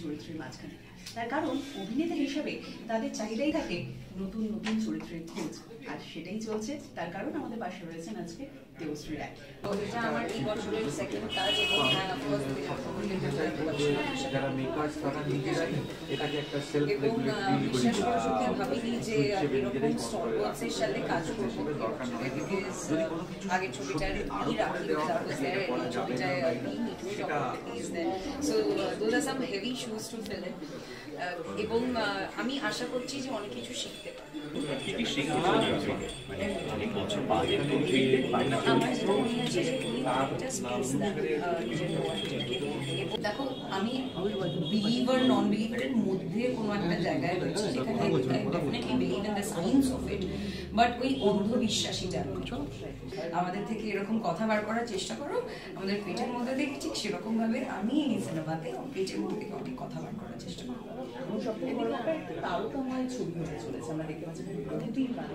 চরিত্রের মাঝখানে। তার কারণ অভিনেতা হিসাবে তাদের চাহিদাই থাকে নতুন নতুন চরিত্রের খোঁজ, আর সেটাই চলছে। তার কারণ আমাদের পাশে রয়েছেন আজকে দেবশ্রী রায়। এটা আমার এই বছরের সেকেন্ড কাজ এবং বিশ্বাস করে সত্যি ভাবিনি যে এরকম স্টলওয়ার্ডসের সাথে কাজ করবো বিকজ আগের ছবিটার ছবিটায় so those are some heavy shoes to fill in এবং আমি আশা করছি যে অনেক কিছু শিখতে পারবো। আমার যেটা মনে হচ্ছে যে দেখো আমি বিলিভার নন বিলিভারের মধ্যে কোনো একটা জায়গায় রয়েছে যেখানে definitely believe in the science of it, but ওই অন্ধবিশ্বাসীটা আমাদের থেকে এরকম কথা বার করার চেষ্টা করো, আমাদের পেটের মধ্যে দেখি ঠিক সেরকম ভাবে আমি এই সিনেমাতে পেটের মধ্যে থেকে অনেক কথা বার করার চেষ্টা করবো। এখন সবথেকে বড় ব্যাপার একটা তারতম্য ছবি হতে চলেছে, আমরা দেখতে পাচ্ছি প্রতিদিন মানে